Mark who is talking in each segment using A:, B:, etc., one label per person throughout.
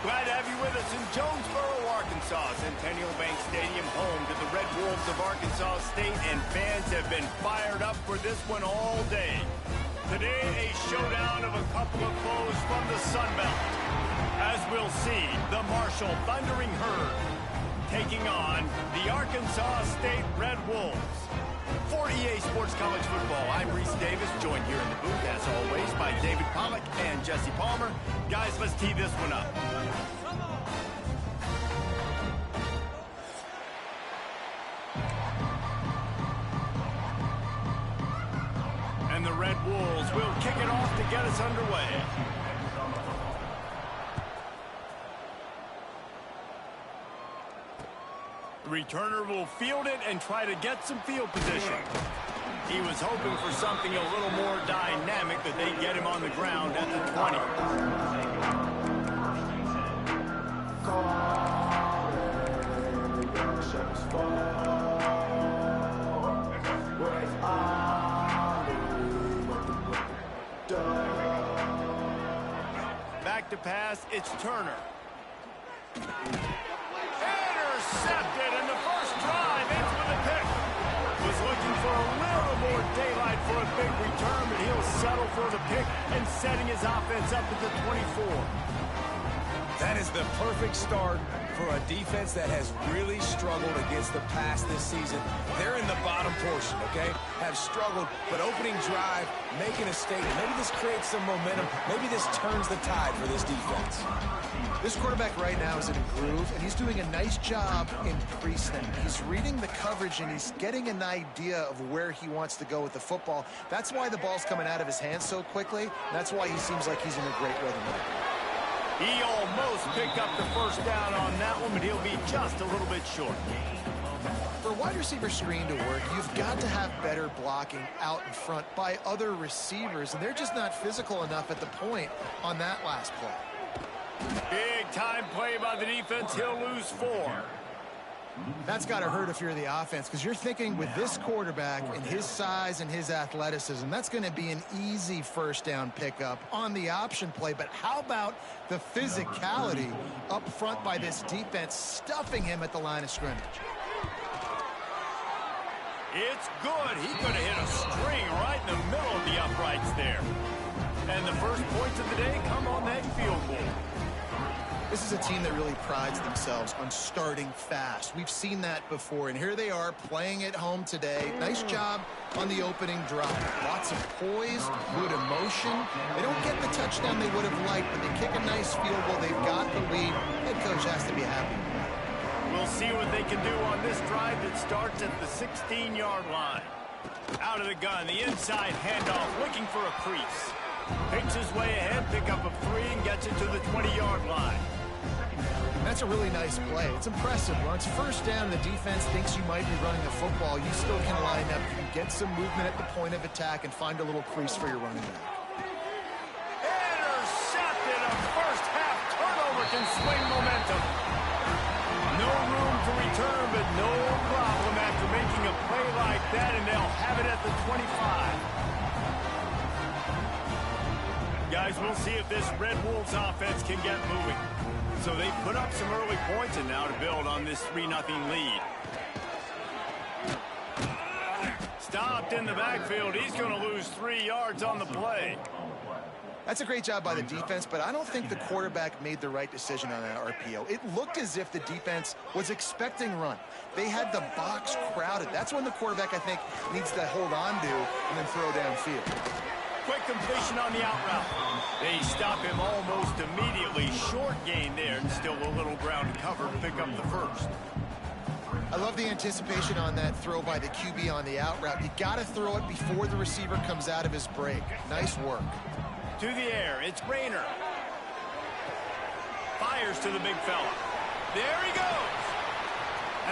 A: Glad to have you with us in Jonesboro, Arkansas. Centennial Bank Stadium, home to the Red Wolves of Arkansas State, and fans have been fired up for this one all day. Today, a showdown of a couple of foes from the Sun Belt. As we'll see, the Marshall Thundering Herd taking on the Arkansas State Red Wolves. For EA Sports College Football, I'm Reese Davis, joined here in the booth, as always, by David Pollack and Jesse Palmer. Guys, let's tee this one up. And the Red Wolves will kick it off to get us underway. The returner will field it and try to get some field position. He was hoping for something a little more dynamic, but they get him on the ground at the 20. Back to pass, it's Turner. Intercepted, and the first drive ends with a pick. Was looking for a little more daylight for a big return, but he'll settle for the pick and setting his offense up at the 24.
B: That is the perfect start for a defense that has really struggled against the pass this season. They're in the bottom portion, okay? Have struggled, but opening drive, making a statement. Maybe this creates some momentum. Maybe this turns the tide for this defense.
C: This quarterback right now is in a groove, and he's doing a nice job in pre-snap. He's reading the coverage, and he's getting an idea of where he wants to go with the football. That's why the ball's coming out of his hands so quickly. That's why he seems like he's in a great rhythm.
A: He almost picked up the first down on that one, but he'll be just a little bit short.
C: For a wide receiver screen to work, you've got to have better blocking out in front by other receivers, and they're just not physical enough at the point on that last play.
A: Big time play by the defense. He'll lose 4.
C: That's got to hurt if you're the offense, because you're thinking with this quarterback and his size and his athleticism, that's going to be an easy first down pickup on the option play. But how about the physicality up front by this defense, stuffing him at the line of scrimmage?
A: It's good. He could have hit a string right in the middle of the uprights there. And the first points of the day come on that field goal.
C: This is a team that really prides themselves on starting fast. We've seen that before, and here they are playing at home today. Nice job on the opening drive. Lots of poise, good emotion. They don't get the touchdown they would have liked, but they kick a nice field goal. They've got the lead. Head coach has to be happy.
A: We'll see what they can do on this drive that starts at the 16-yard line. Out of the gun, the inside handoff, looking for a crease. Picks his way ahead, pick up a 3, and gets it to the 20-yard line.
C: That's a really nice play. It's impressive. When it's first down, the defense thinks you might be running the football. You still can line up, get some movement at the point of attack, and find a little crease for your running back.
A: Intercepted. A first-half turnover can swing momentum. No room to return, but no problem after making a play like that, and they'll have it at the 25. Guys, we'll see if this Red Wolves offense can get moving. So they put up some early points, and now to build on this 3-0 lead. Stopped in the backfield. He's going to lose 3 yards on the play.
C: That's a great job by the defense, but I don't think the quarterback made the right decision on that RPO. It looked as if the defense was expecting run. They had the box crowded. That's when the quarterback, I think, needs to hold on to and then throw downfield.
A: Quick completion on the out route. They stop him almost immediately. Short gain there, and still a little ground to cover to pick up the first.
C: I love the anticipation on that throw by the QB on the out route. You got to throw it before the receiver comes out of his break. Nice work.
A: To the air, it's Rayner. Fires to the big fella. There he goes.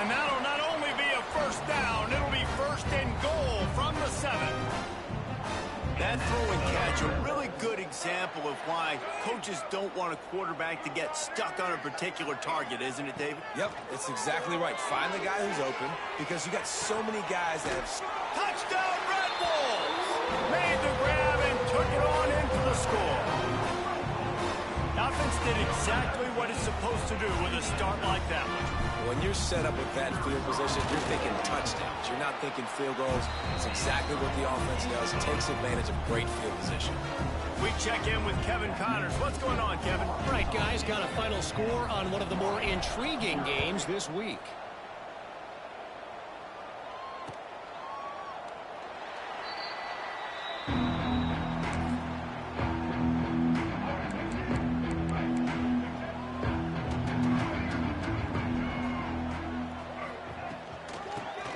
A: And that'll not only be a first down, it'll be first and goal from the 7. That throw and catch, a really good example of why coaches don't want a quarterback to get stuck on a particular target, isn't it, David?
B: Yep, it's exactly right. Find the guy who's open, because you got so many guys that have...
A: Touchdown, Red Wolves! Made the grab and took it on into the score. Offense did exactly what it's supposed to do with a start like that one.
B: When you're set up with that field position, you're thinking touchdowns. You're not thinking field goals. It's exactly what the offense does. It takes advantage of great field position.
A: We check in with Kevin Connors. What's going on, Kevin?
D: All right, guys, got a final score on one of the more intriguing games this week.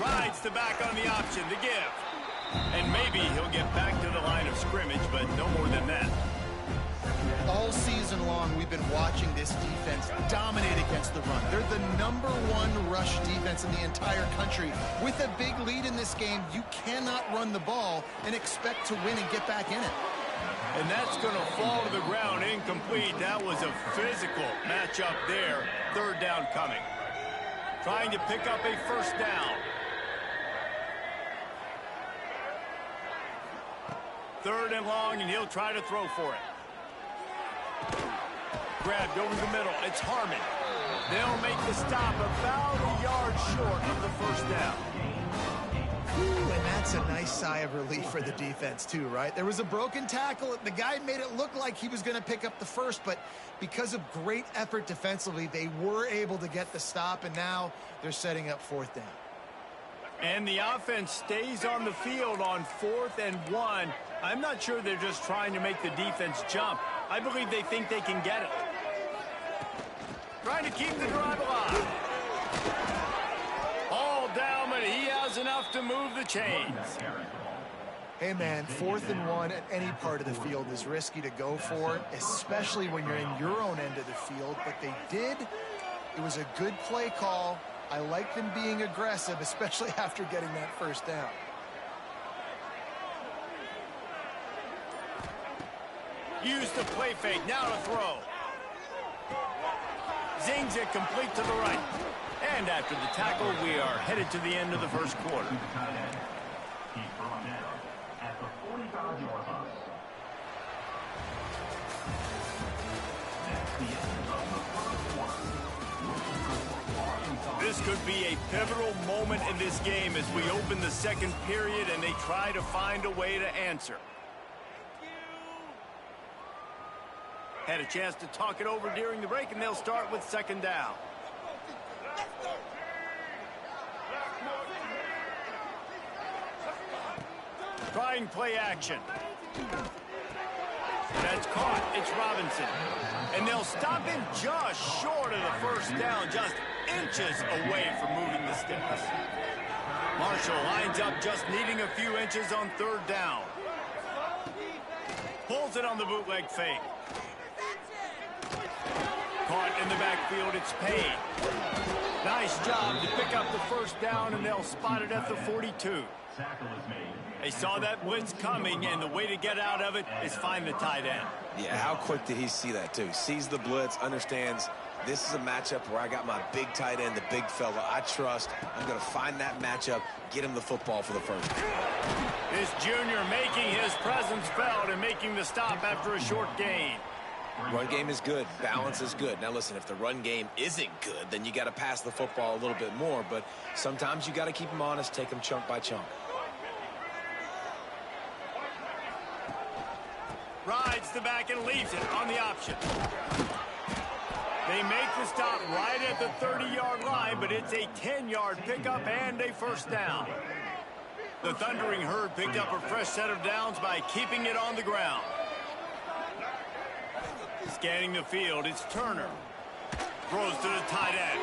A: Rides the back on the option to give. And maybe he'll get back to the line of scrimmage, but no more than that.
C: All season long, we've been watching this defense dominate against the run. They're the #1 rush defense in the entire country. With a big lead in this game, you cannot run the ball and expect to win and get back in it.
A: And that's going to fall to the ground incomplete. That was a physical matchup there. Third down coming. Trying to pick up a first down. Third and long, and he'll try to throw for it. Grabbed over the middle. It's Harmon. They'll make the stop about a yard short of the first down.
C: Ooh, and that's a nice sigh of relief for the defense, too, right? There was a broken tackle. The guy made it look like he was going to pick up the first, but because of great effort defensively, they were able to get the stop, and now they're setting up fourth down.
A: And the offense stays on the field on 4th and 1. I'm not sure they're just trying to make the defense jump. I believe they think they can get it. Trying to keep the drive alive. All down, but he has enough to move the chains.
C: Hey, man, 4th and 1 at any part of the field is risky to go for, especially when you're in your own end of the field. But they did. It was a good play call. I like them being aggressive, especially after getting that first down.
A: Use the play fake. Now to throw. Zings it complete to the right. And after the tackle, we are headed to the end of the first quarter. This could be a pivotal moment in this game as we open the second period and they try to find a way to answer. Had a chance to talk it over during the break, and they'll start with second down. Trying play action. That's caught. It's Robinson. And they'll stop him just short of the first down, just inches away from moving the sticks. Marshall lines up just needing a few inches on third down. Pulls it on the bootleg fake. Caught in the backfield, it's Payne. Nice job to pick up the first down, and they'll spot it at the 42. They saw that blitz coming, and the way to get out of it is find the tight end.
B: Yeah, how quick did he see that, too? Sees the blitz, understands this is a matchup where I got my big tight end, the big fella I trust. I'm going to find that matchup, get him the football for the first.
A: This junior making his presence felt and making the stop after a short gain.
B: Run game is good. Balance is good. Now, listen, if the run game isn't good, then you got to pass the football a little bit more. But sometimes you got to keep them honest, take them chunk by chunk.
A: Rides the back and leaves it on the option. They make the stop right at the 30-yard line, but it's a 10-yard pickup and a first down. The Thundering Herd picked up a fresh set of downs by keeping it on the ground. Scanning the field, it's Turner. Throws to the tight end.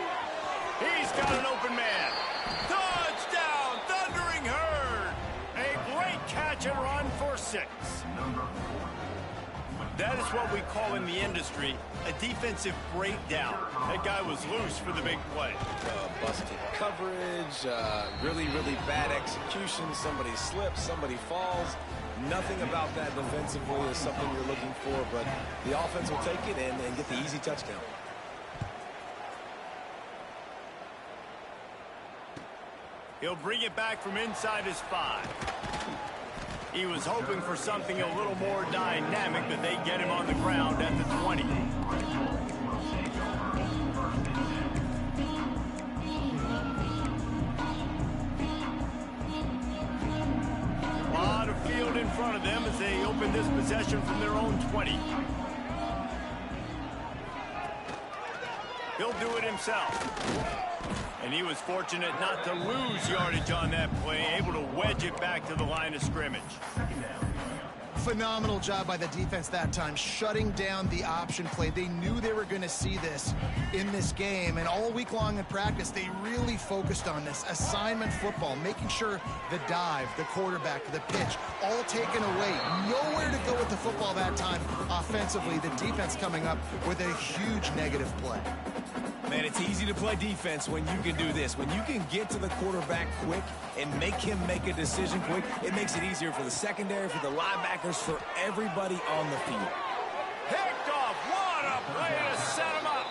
A: He's got an open man. Touchdown, Thundering Herd! A great catch and run for 6. That is what we call in the industry a defensive breakdown. That guy was loose for the big play.
B: Busted coverage, really, really bad execution. Somebody slips, somebody falls. Nothing about that defensively is something you're looking for, but the offense will take it and get the easy touchdown.
A: He'll bring it back from inside his 5. He was hoping for something a little more dynamic, but they get him on the ground at the 20. win this possession from their own 20. He'll do it himself. And he was fortunate not to lose yardage on that play, able to wedge it back to the line of scrimmage.
C: Phenomenal job by the defense that time, shutting down the option play. They knew they were going to see this in this game, and all week long in practice, they really focused on this. Assignment football, making sure the dive, the quarterback, the pitch, all taken away. Nowhere to go with the football that time offensively. The defense coming up with a huge negative play.
B: Man, it's easy to play defense when you can do this. When you can get to the quarterback quick and make him make a decision quick, it makes it easier for the secondary, for the linebackers, for everybody on the field.
A: Picked off. What a play to set him up.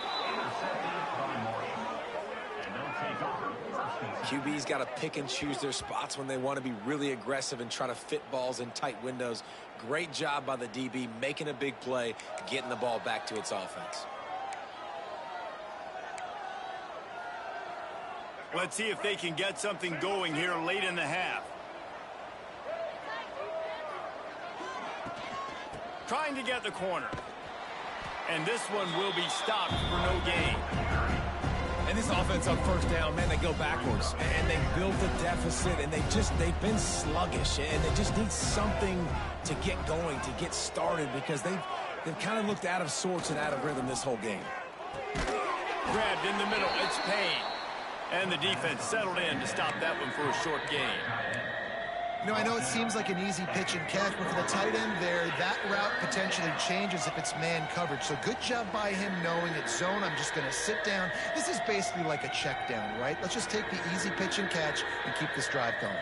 B: QB's got to pick and choose their spots when they want to be really aggressive and try to fit balls in tight windows. Great job by the DB making a big play, getting the ball back to its offense.
A: Let's see if they can get something going here late in the half. Trying to get the corner. And this one will be stopped for no gain.
B: And this offense on first down, man, they go backwards. And they built a deficit, and they've been sluggish. And they just need something to get going, to get started, because they've kind of looked out of sorts and out of rhythm this whole game.
A: Grabbed in the middle. It's Payne. And the defense settled in to stop that one for a short gain.
C: You know, I know it seems like an easy pitch and catch, but for the tight end there, that route potentially changes if it's man coverage. So good job by him knowing it's zone. I'm just going to sit down. This is basically like a check down, right? Let's just take the easy pitch and catch and keep this drive going.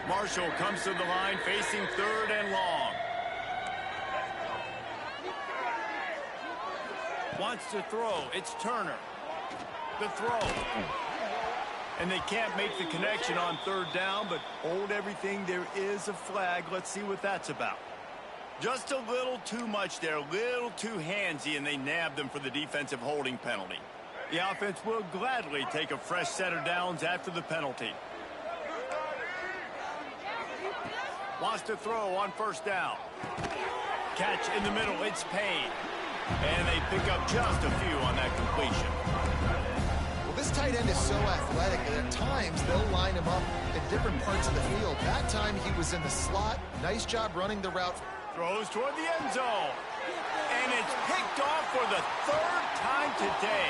A: Marshall comes to the line facing 3rd and long. Wants to throw. It's Turner. The throw. And they can't make the connection on 3rd down, but hold everything. There is a flag. Let's see what that's about. Just a little too much there, a little too handsy, and they nabbed them for the defensive holding penalty. The offense will gladly take a fresh set of downs after the penalty. Wants to throw on 1st down. Catch in the middle. It's Payne. And they pick up just a few on that completion.
C: This tight end is so athletic that at times they'll line him up in different parts of the field. That time he was in the slot. Nice job running the route.
A: Throws toward the end zone. And it's picked off for the 3rd time today.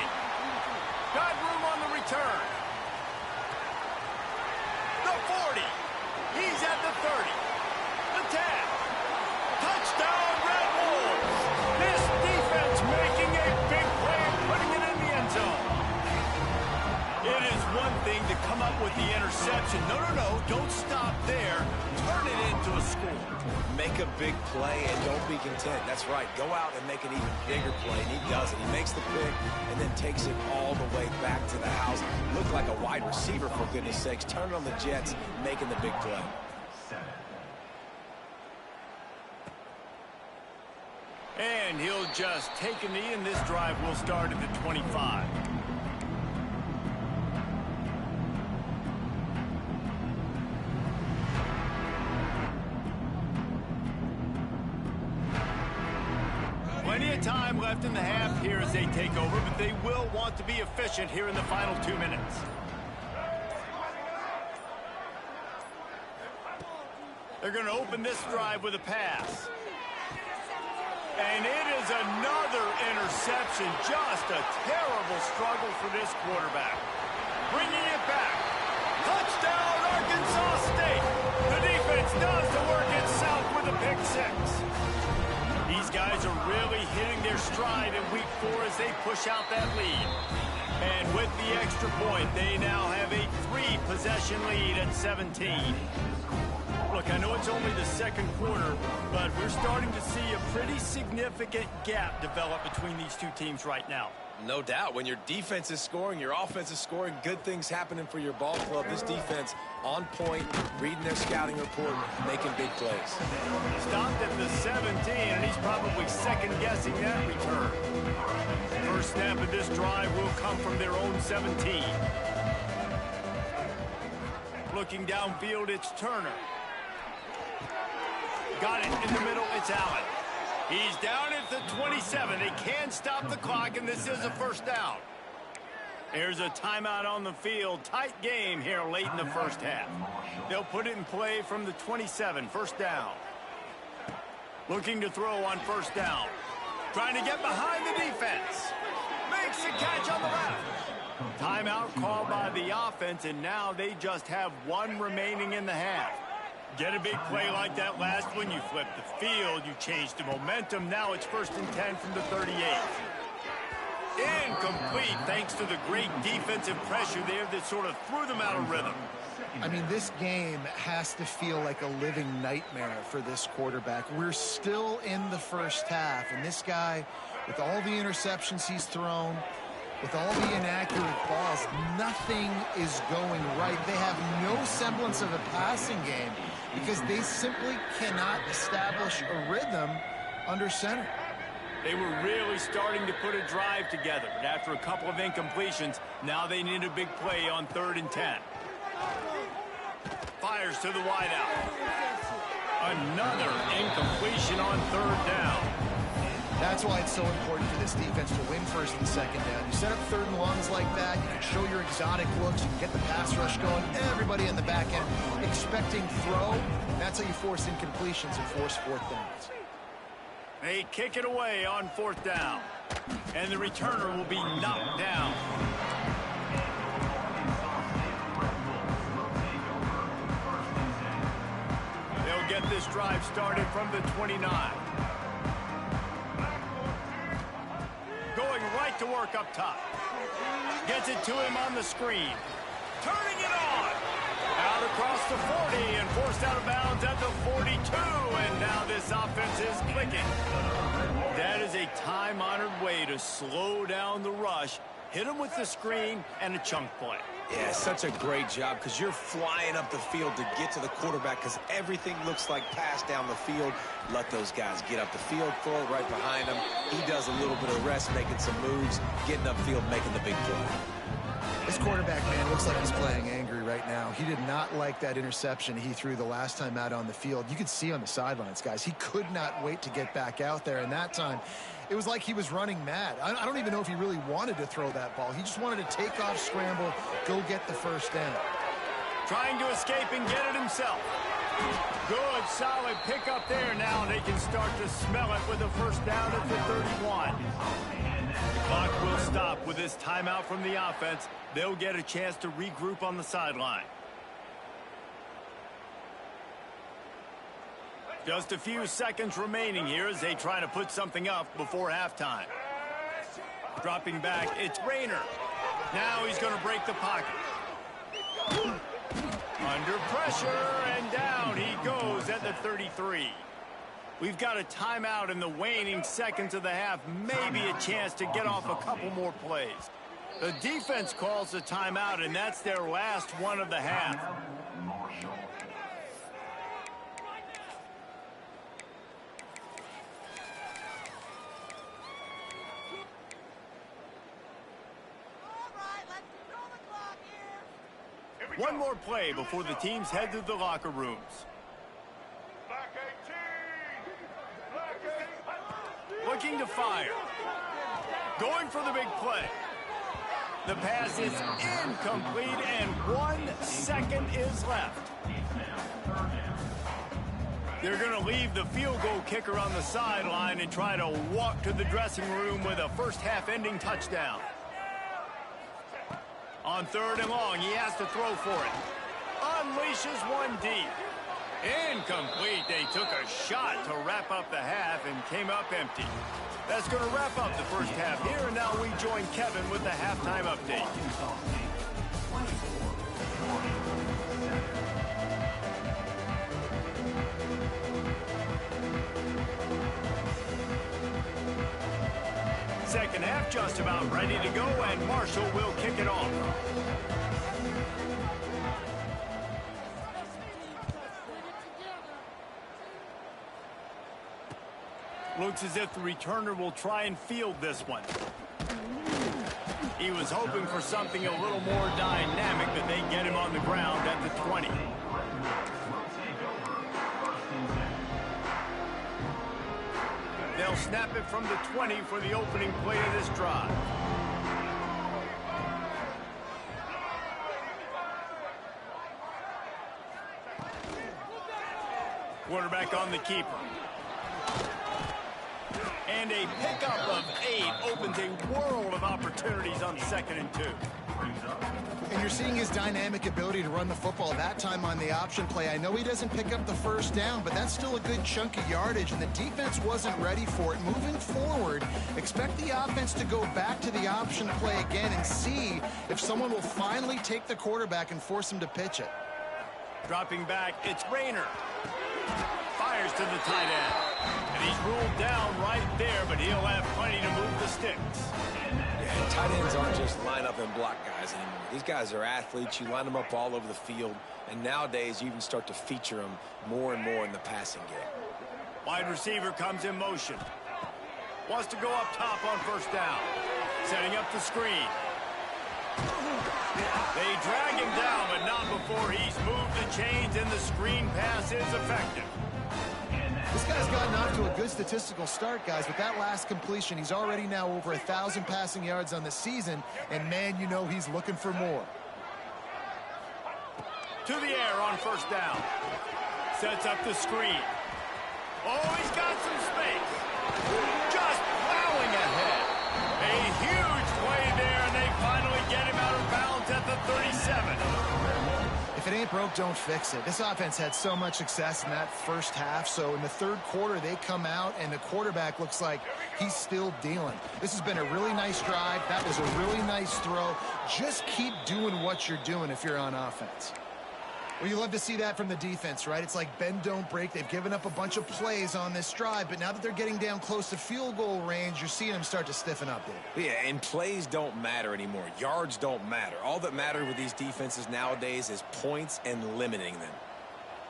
A: Got room on the return. The 40. He's at the 30. The 10. Touchdown, Red Wolves. This defense making a big play and putting it in the end zone. It is one thing to come up with the interception. No, don't stop there. Turn it into a score.
B: Make a big play and don't be content. That's right. Go out and make an even bigger play, and he does it. He makes the pick and then takes it all the way back to the house. Looked like a wide receiver, for goodness sakes. Turn on the Jets, making the big play.
A: And he'll just take a knee, and this drive will start at the 25. Plenty of time left in the half here as they take over, but they will want to be efficient here in the final 2 minutes. They're going to open this drive with a pass. And it is another interception. Just a terrible struggle for this quarterback. Bringing it back. Touchdown, Arkansas State. The defense does the work itself with a pick 6. These guys are really hitting their stride in week 4 as they push out that lead. And with the extra point, they now have a 3-possession lead at 17. Look, I know it's only the 2nd quarter, but we're starting to see a pretty significant gap develop between these two teams right now.
B: No doubt. When your defense is scoring, your offense is scoring, good things happening for your ball club. This defense on point, reading their scouting report, making big plays.
A: Stopped at the 17, and he's probably second-guessing that return. First snap of this drive will come from their own 17. Looking downfield, it's Turner. Got it in the middle. It's Allen. He's down at the 27. They can't stop the clock, and this is a first down. There's a timeout on the field. Tight game here late in the first half. They'll put it in play from the 27. First down. Looking to throw on first down. Trying to get behind the defense. Makes the catch on the left. Timeout called by the offense, and now they just have one remaining in the half. Get a big play like that last one, you flip the field, you change the momentum. Now it's 1st and 10 from the 38. Incomplete thanks to the great defensive pressure there that sort of threw them out of rhythm.
C: I mean, this game has to feel like a living nightmare for this quarterback. We're still in the first half, and this guy, with all the interceptions he's thrown, with all the inaccurate balls, nothing is going right. They have no semblance of a passing game because they simply cannot establish a rhythm under center.
A: They were really starting to put a drive together, but after a couple of incompletions, now they need a big play on 3rd and 10. Fires to the wideout. Another incompletion on 3rd down.
C: That's why it's so important for this defense to win 1st and 2nd down. You set up 3rd and longs like that, you can show your exotic looks, you can get the pass rush going, everybody in the back end expecting throw. That's how you force incompletions and force 4th downs.
A: They kick it away on 4th down. And the returner will be knocked down. They'll get this drive started from the 29. Going right to work up top. Gets it to him on the screen. Turning it on. Out across the 40 and forced out of bounds at the 42. And now this offense is clicking. That is a time-honored way to slow down the rush. Hit him with the screen and a chunk play.
B: Yeah, such a great job because you're flying up the field to get to the quarterback because everything looks like pass down the field. Let those guys get up the field, throw it right behind him. He does a little bit of rest, making some moves, getting upfield, making the big play.
C: This quarterback, man, looks like he's playing angry right now. He did not like that interception he threw the last time out on the field. You could see on the sidelines, guys, he could not wait to get back out there. And that time, it was like he was running mad. I don't even know if he really wanted to throw that ball. He just wanted to take off, scramble, go get the first down.
A: Trying to escape and get it himself. Good, solid pickup there. Now they can start to smell it with a first down at the 31. The clock will stop with this timeout from the offense. They'll get a chance to regroup on the sideline. Just a few seconds remaining here as they try to put something up before halftime. Dropping back, it's Rayner. Now he's going to break the pocket. Under pressure, and down he goes at the 33. We've got a timeout in the waning seconds of the half. Maybe a chance to get off a couple more plays. The defense calls the timeout, and that's their last one of the half. One more play before the teams head to the locker rooms. Looking to fire. Going for the big play. The pass is incomplete, and 1 second is left. They're going to leave the field goal kicker on the sideline and try to walk to the dressing room with a first half ending touchdown. On 3rd and long, he has to throw for it. Unleashes one deep. Incomplete. They took a shot to wrap up the half and came up empty. That's going to wrap up the first half here, and now we join Kevin with the halftime update. Second half just about ready to go, and Marshall will kick it off. Looks as if the returner will try and field this one. He was hoping for something a little more dynamic, but they get him on the ground at the 20. snap it from the 20 for the opening play of this drive. Quarterback on the keeper. And a pickup of 8 opens a world of opportunities on 2nd and 2.
C: And you're seeing his dynamic ability to run the football, that time on the option play. I know he doesn't pick up the first down, but that's still a good chunk of yardage, and the defense wasn't ready for it. Moving forward, expect the offense to go back to the option play again and see if someone will finally take the quarterback and force him to pitch it.
A: Dropping back, it's Rayner. Fires to the tight end. And he's ruled down right there, but he'll have plenty to move the sticks.
B: Yeah, tight ends aren't just line up and block guys anymore. These guys are athletes. You line them up all over the field. And nowadays, you even start to feature them more and more in the passing game.
A: Wide receiver comes in motion. Wants to go up top on first down. Setting up the screen. They drag him down, but not before he's moved the chains, and the screen pass is effective.
C: This guy's gotten off to a good statistical start, guys. With that last completion, he's already now over 1,000 passing yards on the season, and man, you know he's looking for more.
A: To the air on first down. Sets up the screen. Oh, he's got some space. Just plowing ahead. A huge play there, and they finally get him out of bounds at the 37.
C: If it ain't broke, don't fix it. This offense had so much success in that first half, so in the third quarter, they come out, and the quarterback looks like he's still dealing. This has been a really nice drive. That was a really nice throw. Just keep doing what you're doing if you're on offense. Well, you love to see that from the defense, right? It's like bend, don't break. They've given up a bunch of plays on this drive, but now that they're getting down close to field goal range, you're seeing them start to stiffen up, Dave.
B: Yeah, and plays don't matter anymore. Yards don't matter. All that matters with these defenses nowadays is points and limiting them.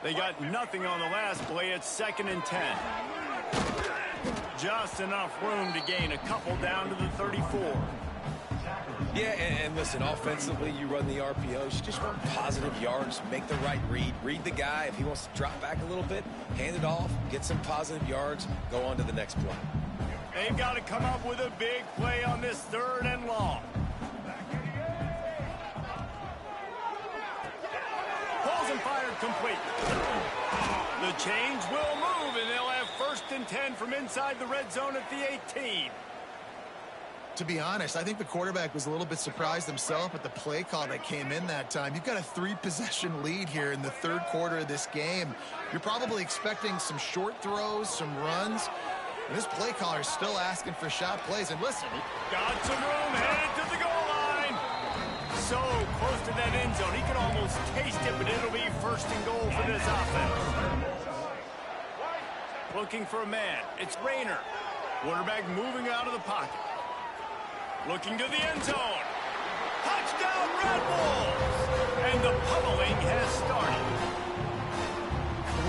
A: They got nothing on the last play. It's 2nd and 10. Just enough room to gain a couple down to the 34.
B: Yeah, and listen, offensively, you run the RPOs. You just run positive yards, make the right read. Read the guy. If he wants to drop back a little bit, hand it off, get some positive yards, go on to the next play.
A: They've got to come up with a big play on this 3rd and long. Pulls and fired complete. The chains will move, and they'll have 1st and 10 from inside the red zone at the 18.
C: To be honest, I think the quarterback was a little bit surprised himself at the play call that came in that time. You've got a 3-possession lead here in the third quarter of this game. You're probably expecting some short throws, some runs. And this play caller is still asking for shot plays. And listen,
A: got some room, headed to the goal line. So close to that end zone, he can almost taste it, but it'll be 1st and goal for this offense. Looking for a man, it's Rayner. Quarterback moving out of the pocket. Looking to the end zone. Touchdown, Red Wolves! And the pummeling has started.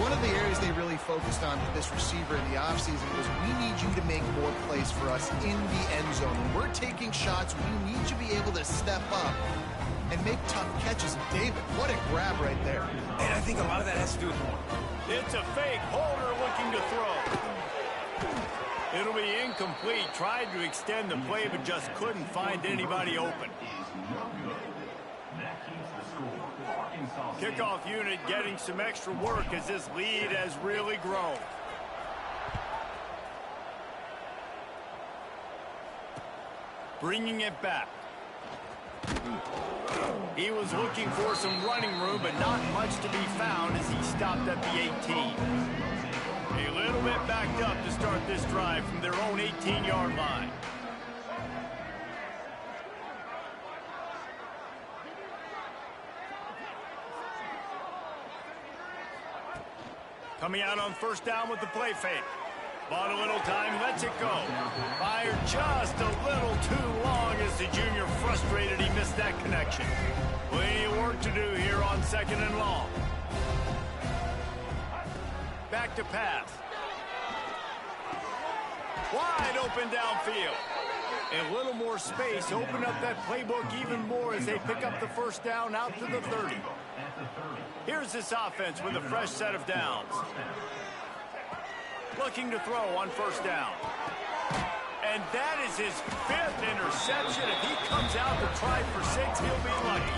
C: One of the areas they really focused on with this receiver in the offseason was we need you to make more plays for us in the end zone. When we're taking shots, we need you to be able to step up and make tough catches. David, what a grab right there.
B: And I think a lot of that has to do with
A: It's a fake. Holder looking to throw. It'll be incomplete. Tried to extend the play, but just couldn't find anybody open. Kickoff unit getting some extra work as this lead has really grown. Bringing it back. He was looking for some running room, but not much to be found as he stopped at the 18. A little bit backed up to start this drive from their own 18-yard line. Coming out on first down with the play fake. Bought a little time, lets it go. Fired just a little too long as the junior frustrated he missed that connection. Plenty of work to do here on 2nd and long. Back to pass. Wide open downfield. A little more space. Open up that playbook even more as they pick up the first down out to the 30. Here's this offense with a fresh set of downs. Looking to throw on first down. And that is his 5th interception. If he comes out to try for 6, he'll be lucky.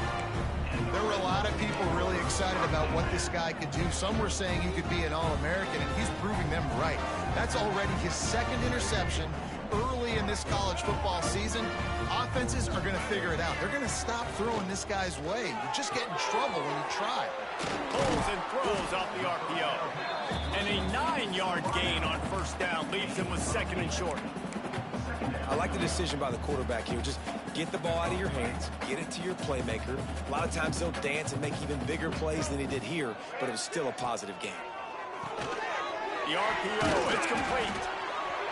C: There were a lot of people really excited about what this guy could do. Some were saying he could be an All-American, and he's proving them right. That's already his 2nd interception early in this college football season. Offenses are going to figure it out. They're going to stop throwing this guy's way. You just get in trouble when you try.
A: Pulls and throws off the RPO. And a 9-yard gain on 1st down leaves him with 2nd and short.
B: I like the decision by the quarterback here. Just get the ball out of your hands, get it to your playmaker. A lot of times he'll dance and make even bigger plays than he did here, but it was still a positive game.
A: The RPO, it's complete.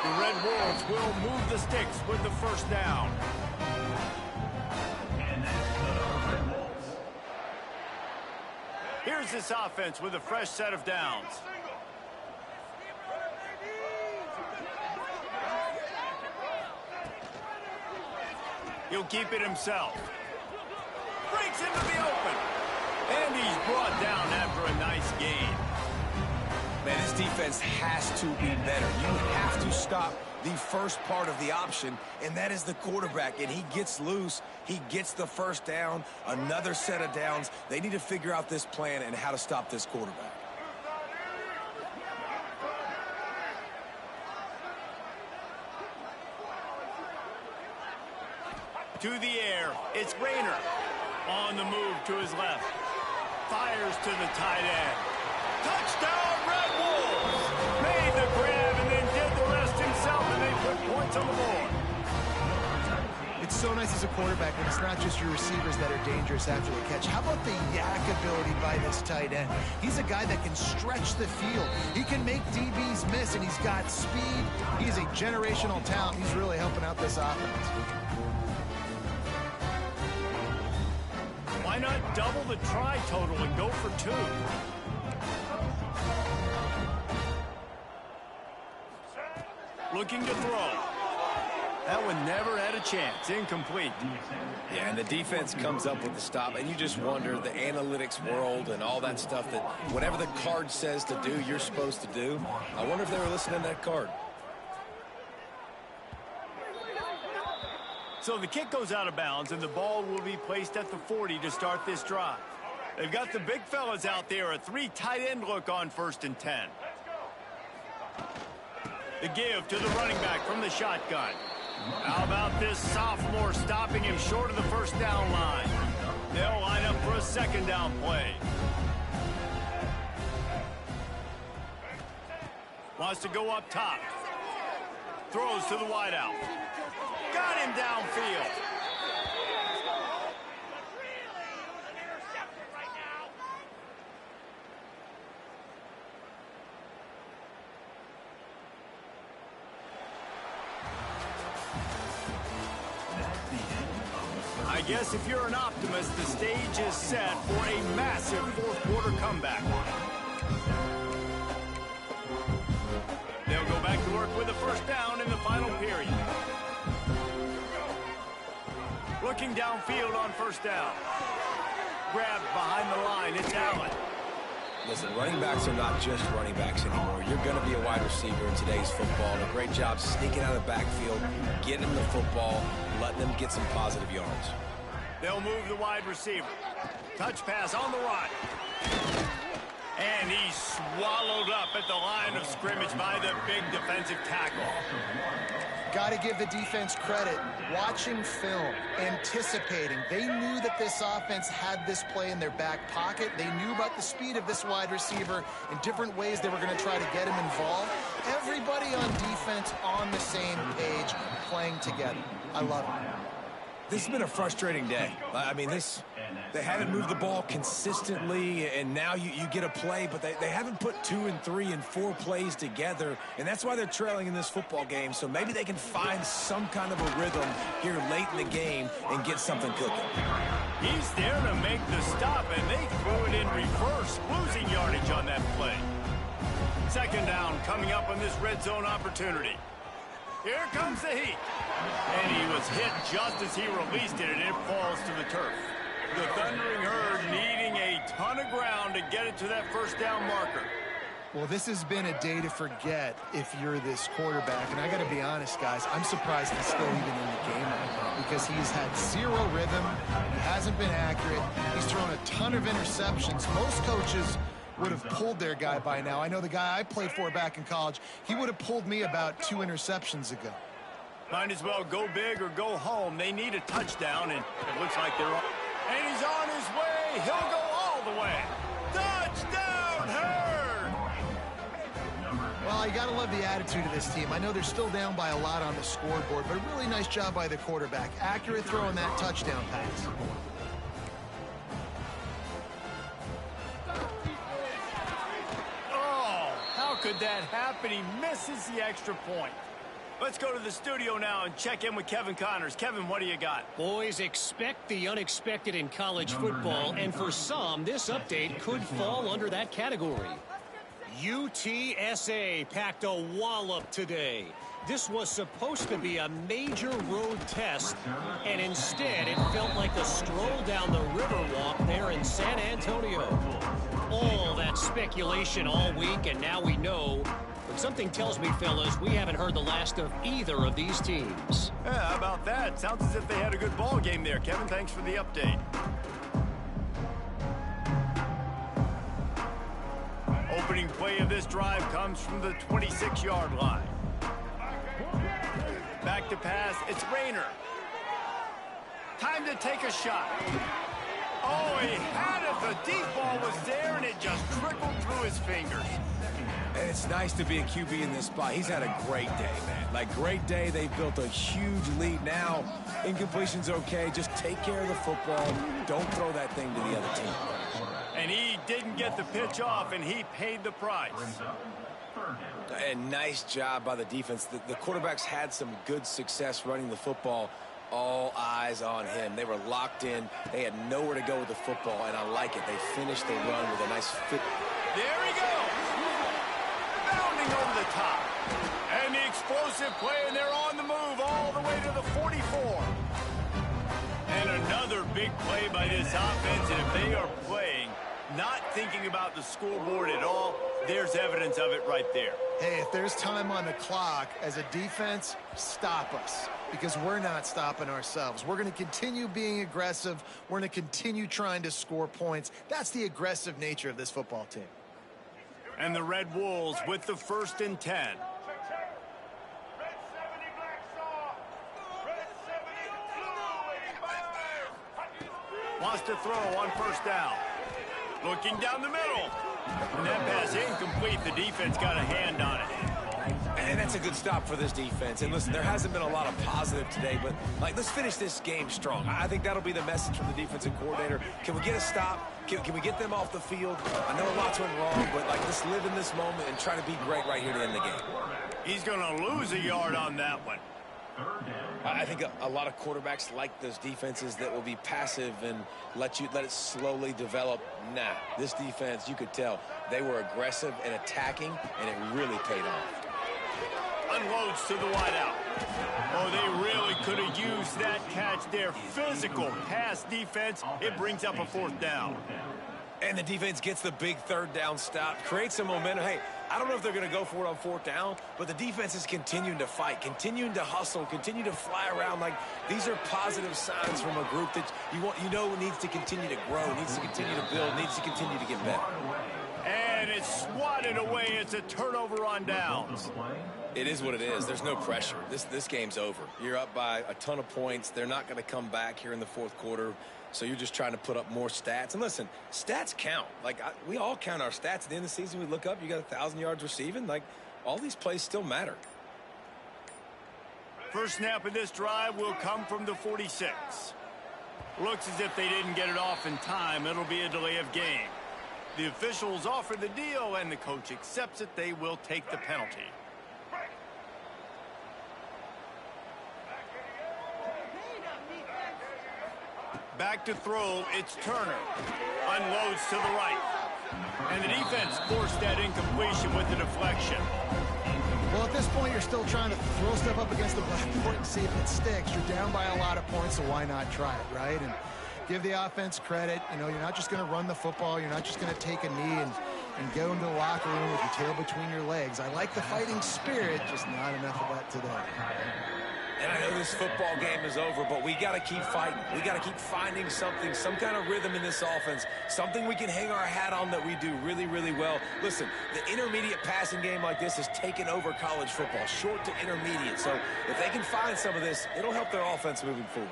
A: The Red Wolves will move the sticks with the 1st down. Here's this offense with a fresh set of downs. He'll keep it himself. Breaks into the open. And he's brought down after a nice gain.
B: Man, this defense has to be better. You have to stop the first part of the option, and that is the quarterback. And he gets loose. He gets the 1st down, another set of downs. They need to figure out this plan and how to stop this quarterback.
A: To the air, it's Rayner. On the move to his left. Fires to the tight end. Touchdown, Red Wolves! Made the grab and then did the rest himself, and they put points on the board.
C: It's so nice as a quarterback when it's not just your receivers that are dangerous after the catch. How about the yak ability by this tight end? He's a guy that can stretch the field. He can make DBs miss, and he's got speed. He's a generational talent. He's really helping out this offense.
A: Why not double the try total and go for 2? Looking to throw. That one never had a chance. Incomplete.
B: Yeah, and the defense comes up with the stop, and you just wonder, the analytics world and all that stuff, that whatever the card says to do, you're supposed to do. I wonder if they were listening to that card.
A: So the kick goes out of bounds, and the ball will be placed at the 40 to start this drive. They've got the big fellas out there, a 3 tight end look on 1st and 10. The give to the running back from the shotgun. How about this sophomore stopping him short of the 1st down line? They'll line up for a 2nd down play. Wants to go up top. Throws to the wideout. Got him downfield. I guess if you're an optimist, the stage is set for a massive 4th quarter comeback. They'll go back to work with a 1st down in the final period. Looking downfield on 1st down. Grabbed behind the line, it's Allen.
B: Listen, running backs are not just running backs anymore. You're going to be a wide receiver in today's football. And a great job sneaking out of the backfield, getting them the football, letting them get some positive yards.
A: They'll move the wide receiver. Touch pass on the right. And he's swallowed up at the line of scrimmage by the big defensive tackle.
C: Got to give the defense credit. Watching film, anticipating. They knew that this offense had this play in their back pocket. They knew about the speed of this wide receiver and different ways they were going to try to get him involved. Everybody on defense on the same page, playing together. I love it.
B: This has been a frustrating day. I mean, they haven't moved the ball consistently, and now you get a play, but they haven't put 2 and 3 and 4 plays together, and that's why they're trailing in this football game. So maybe they can find some kind of a rhythm here late in the game and get something cooking.
A: He's there to make the stop, and they threw it in reverse, losing yardage on that play. 2nd down coming up on this red zone opportunity. Here comes the heat. And he was hit just as he released it, and it falls to the turf. The Thundering Herd needing a ton of ground to get it to that 1st down marker.
C: Well, this has been a day to forget if you're this quarterback. And I got to be honest, guys, I'm surprised he's still even in the game right now because he's had zero rhythm. He hasn't been accurate. He's thrown a ton of interceptions. Most coaches would have pulled their guy by now. I know the guy I played for back in college, he would have pulled me about 2 interceptions ago.
A: Might as well go big or go home. They need a touchdown, and it looks like they're on. And he's on his way. He'll go all the way. Touchdown, Hurd!
C: Well, you got to love the attitude of this team. I know they're still down by a lot on the scoreboard, but a really nice job by the quarterback. Accurate throw on that touchdown pass.
A: Oh, how could that happen? He misses the extra point. Let's go to the studio now and check in with Kevin Connors. Kevin, what do you got?
D: Boys, expect the unexpected in college football, and for some, this update could fall under that category. UTSA packed a wallop today. This was supposed to be a major road test, and instead it felt like a stroll down the Riverwalk there in San Antonio. All that speculation all week, and now we know. But something tells me, fellas, we haven't heard the last of either of these teams.
A: Yeah, how about that? Sounds as if they had a good ball game there. Kevin, thanks for the update. Opening play of this drive comes from the 26-yard line. Back to pass, it's Rayner. Time to take a shot. Oh, he had it. The deep ball was there, and it just trickled through his fingers.
B: And it's nice to be a QB in this spot. He's had a great day, man. Like, great day. They built a huge lead. Now, incompletion's okay. Just take care of the football. Don't throw that thing to the other team.
A: And he didn't get the pitch off, and he paid the price.
B: And nice job by the defense. The quarterbacks had some good success running the football. All eyes on him. They were locked in. They had nowhere to go with the football, and I like it. They finished the run with a nice fit.
A: There he goes. Bounding over the top. And the explosive play, and they're on the move all the way to the 44. And another big play by this offense, and if they are playing, not thinking about the scoreboard at all, there's evidence of it right there.
C: Hey, if there's time on the clock, as a defense, stop us. Because we're not stopping ourselves. We're going to continue being aggressive. We're going to continue trying to score points. That's the aggressive nature of this football team.
A: And the Red Wolves with the 1st and 10. Wants to throw on 1st down. Looking down the middle. And that pass incomplete. The defense got a hand on it.
B: And that's a good stop for this defense. And listen, there hasn't been a lot of positive today, but like, let's finish this game strong. I think that'll be the message from the defensive coordinator. Can we get a stop? Can we get them off the field? I know a lot's went wrong, but like, let's live in this moment and try to be great right here to end the game.
A: He's going to lose a yard on that one.
B: I think a lot of quarterbacks like those defenses that will be passive and let it slowly develop. Nah, this defense, you could tell, they were aggressive and attacking, and it really paid off.
A: Unloads to the wideout. Oh, they really could have used that catch there. Physical pass defense. It brings up a 4th down.
B: And the defense gets the big 3rd down stop, creates some momentum. Hey, I don't know if they're going to go for it on 4th down, but the defense is continuing to fight, continuing to hustle, continue to fly around. Like, these are positive signs from a group that you know needs to continue to grow, needs to continue to build, needs to continue to get better.
A: And it's swatted away. It's a turnover on downs.
B: It is what it is. There's no pressure. This game's over. You're up by a ton of points. They're not going to come back here in the 4th quarter. So you're just trying to put up more stats. And listen, stats count. Like, we all count our stats. At the end of the season, we look up, you got 1,000 yards receiving. Like, all these plays still matter.
A: First snap of this drive will come from the 46. Looks as if they didn't get it off in time. It'll be a delay of game. The officials offer the deal, and the coach accepts it. They will take the penalty. Back to throw, it's Turner. Unloads to the right. And the defense forced that incompletion with the deflection.
C: Well, at this point, you're still trying to throw stuff up against the blackboard and see if it sticks. You're down by a lot of points, so why not try it, right? And give the offense credit. You know, you're not just going to run the football. You're not just going to take a knee and and go into the locker room with your tail between your legs. I like the fighting spirit, just not enough of that today.
B: And I know this football game is over, but we got to keep fighting. We got to keep finding something, some kind of rhythm in this offense, something we can hang our hat on that we do really, really well. Listen, the intermediate passing game like this has taken over college football, short to intermediate. So if they can find some of this, it'll help their offense moving forward.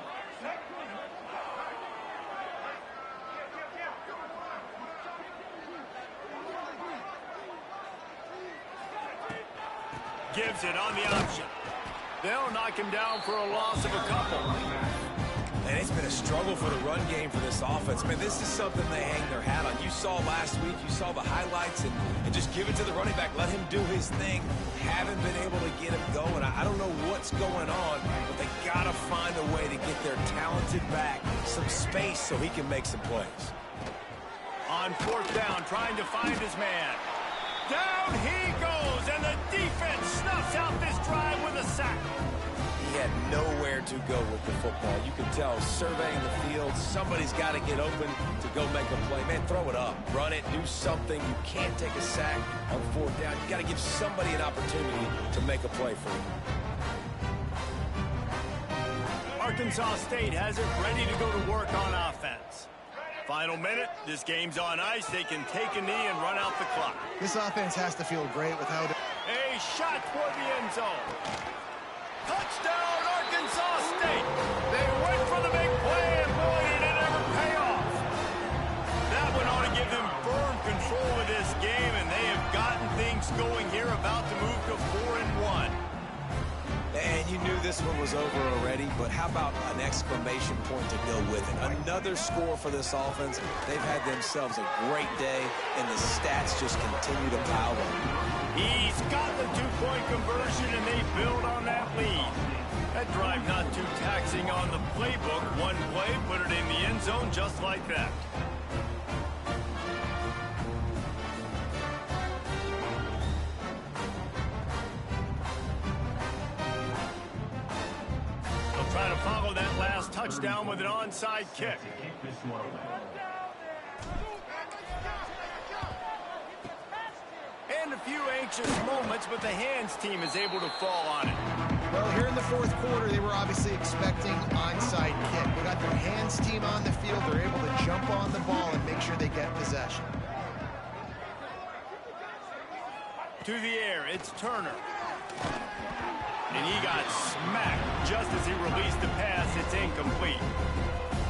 A: Gives it on the option. They'll knock him down for a loss of a couple.
B: And it's been a struggle for the run game for this offense. Man, this is something they hang their hat on. You saw last week, you saw the highlights, and just give it to the running back. Let him do his thing. Haven't been able to get him going. I don't know what's going on, but they got to find a way to get their talented back some space so he can make some plays.
A: On fourth down, trying to find his man. Down he goes, and the defense snuffs out this drive with a sack.
B: He had nowhere to go with the football. You can tell, surveying the field, somebody's got to get open to go make a play. Man, throw it up, run it, do something. You can't take a sack on fourth down. You got to give somebody an opportunity to make a play for you.
A: Arkansas State has it ready to go to work on offense. Final minute, this game's on ice. They can take a knee and run out the clock.
C: This offense has to feel great with how...
A: A shot toward the end zone. Touchdown, Arkansas State. They went for the big play, and boy, did it ever pay off. That one ought to give them firm control of this game, and they have gotten things going here, about to move to 4-1.
B: And you knew this one was over already, but how about an exclamation point to go with it? Another score for this offense. They've had themselves a great day, and the stats just continue to pile up.
A: He's got the two-point conversion, and they build on that lead. That drive not too taxing on the playbook. One play, put it in the end zone just like that. Try to follow that last touchdown with an onside kick. And a few anxious moments, but the hands team is able to fall on it.
C: Well, here in the fourth quarter, they were obviously expecting onside kick. They got their hands team on the field. They're able to jump on the ball and make sure they get possession.
A: To the air, it's Turner. And he got smacked just as he released the pass. It's incomplete.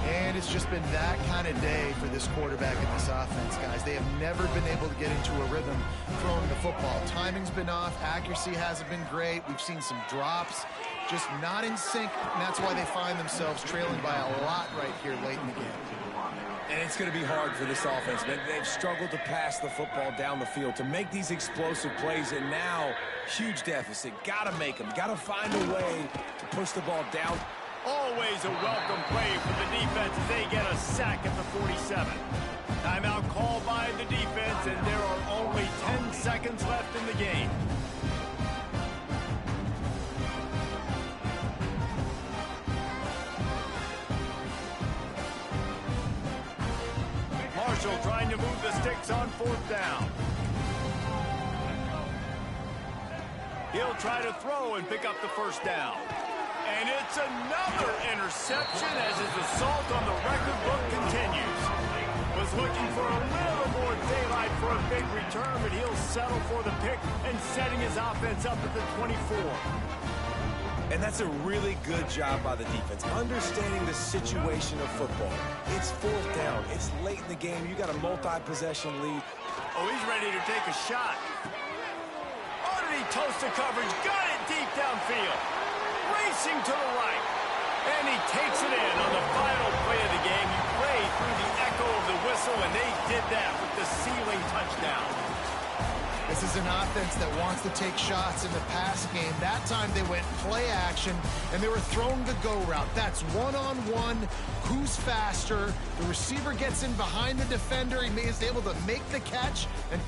C: And it's just been that kind of day for this quarterback and this offense, guys. They have never been able to get into a rhythm throwing the football. Timing's been off. Accuracy hasn't been great. We've seen some drops. Just not in sync, and that's why they find themselves trailing by a lot right here late in the game.
B: And it's going to be hard for this offense, man. They've struggled to pass the football down the field, to make these explosive plays, and now, huge deficit. Got to make them. Got to find a way to push the ball down.
A: Always a welcome play for the defense as they get a sack at the 47. Timeout called by the defense, and there are only 10 seconds left in the game. Marshall trying to move the sticks on fourth down. He'll try to throw and pick up the first down. And it's another interception as his assault on the record book continues. Was looking for a little more daylight for a big return, but he'll settle for the pick and setting his offense up at the 24.
B: And that's a really good job by the defense, understanding the situation of football. It's fourth down. It's late in the game. You got a multi-possession lead.
A: Oh, he's ready to take a shot. Underneath toast to coverage. Got it deep downfield. Racing to the right. And he takes it in on the final play of the game. You pray through the echo of the whistle, and they did that with the sealing touchdown.
C: This is an offense that wants to take shots in the pass game. That time they went play action, and they were throwing the go route. That's one-on-one. Who's faster? The receiver gets in behind the defender. He is able to make the catch and